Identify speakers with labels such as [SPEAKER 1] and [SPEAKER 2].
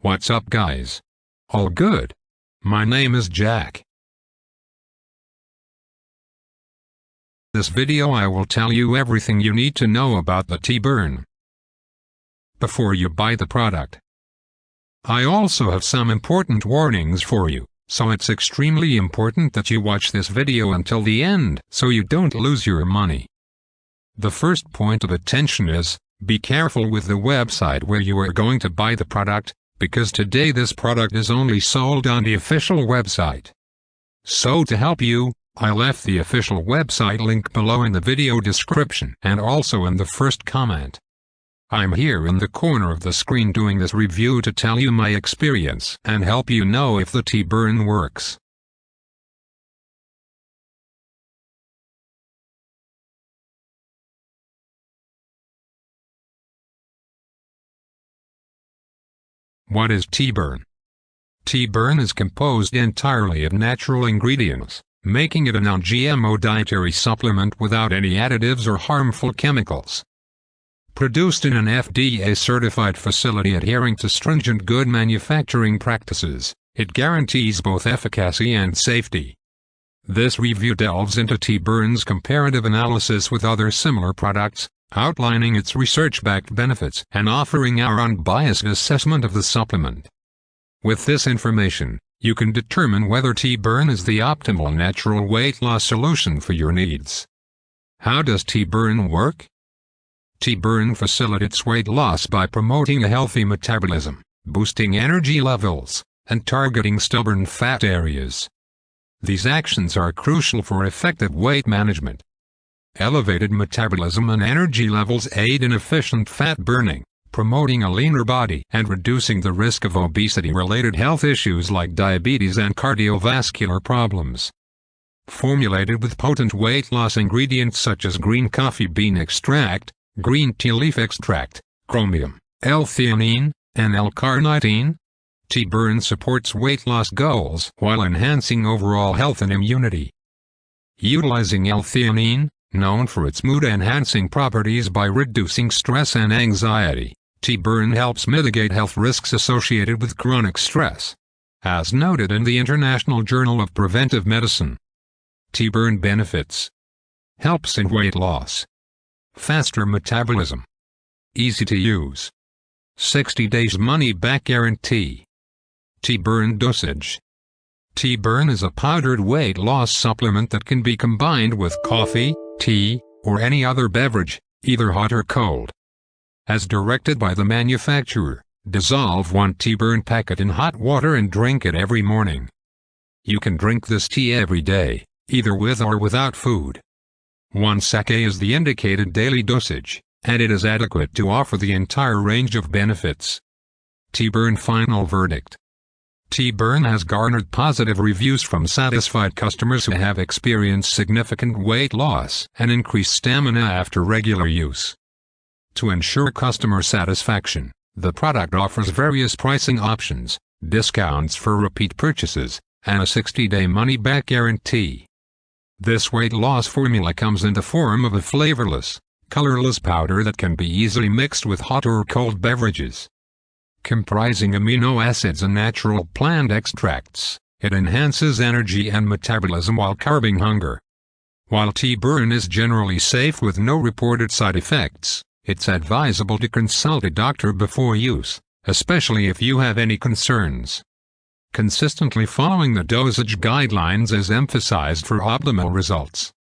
[SPEAKER 1] What's up guys? All good? My name is Jack. This video I will tell you everything you need to know about the T-Burn before you buy the product. I also have some important warnings for you, so it's extremely important that you watch this video until the end so you don't lose your money. The first point of attention is, be careful with the website where you are going to buy the product, because today this product is only sold on the official website. So to help you, I left the official website link below in the video description and also in the first comment. I'm here in the corner of the screen doing this review to tell you my experience and help you know if the T-Burn works. What is T-Burn? T-Burn is composed entirely of natural ingredients, making it a non-GMO dietary supplement without any additives or harmful chemicals. Produced in an FDA-certified facility adhering to stringent good manufacturing practices, it guarantees both efficacy and safety. This review delves into T-Burn's comparative analysis with other similar products, outlining its research-backed benefits and offering our unbiased assessment of the supplement. With this information, you can determine whether T-Burn is the optimal natural weight loss solution for your needs. How does T-Burn work? T-Burn facilitates weight loss by promoting a healthy metabolism, boosting energy levels, and targeting stubborn fat areas. These actions are crucial for effective weight management. Elevated metabolism and energy levels aid in efficient fat burning, promoting a leaner body and reducing the risk of obesity-related health issues like diabetes and cardiovascular problems. Formulated with potent weight loss ingredients such as green coffee bean extract, green tea leaf extract, chromium, L-theanine, and L-carnitine, T-Burn supports weight loss goals while enhancing overall health and immunity. Utilizing L-theanine, known for its mood-enhancing properties by reducing stress and anxiety, T-Burn helps mitigate health risks associated with chronic stress. As noted in the International Journal of Preventive Medicine, T-Burn benefits: helps in weight loss, faster metabolism, easy to use, 60 days money-back guarantee. T-Burn dosage. T-Burn is a powdered weight loss supplement that can be combined with coffee, tea, or any other beverage, either hot or cold. As directed by the manufacturer, dissolve 1 T-Burn packet in hot water and drink it every morning. You can drink this tea every day, either with or without food. 1 sake is the indicated daily dosage, and it is adequate to offer the entire range of benefits. T-Burn final verdict. T-Burn has garnered positive reviews from satisfied customers who have experienced significant weight loss and increased stamina after regular use. To ensure customer satisfaction, the product offers various pricing options, discounts for repeat purchases, and a 60-day money-back guarantee. This weight loss formula comes in the form of a flavorless, colorless powder that can be easily mixed with hot or cold beverages. Comprising amino acids and natural plant extracts, it enhances energy and metabolism while curbing hunger. While T-Burn is generally safe with no reported side effects, it's advisable to consult a doctor before use, especially if you have any concerns. Consistently following the dosage guidelines is emphasized for optimal results.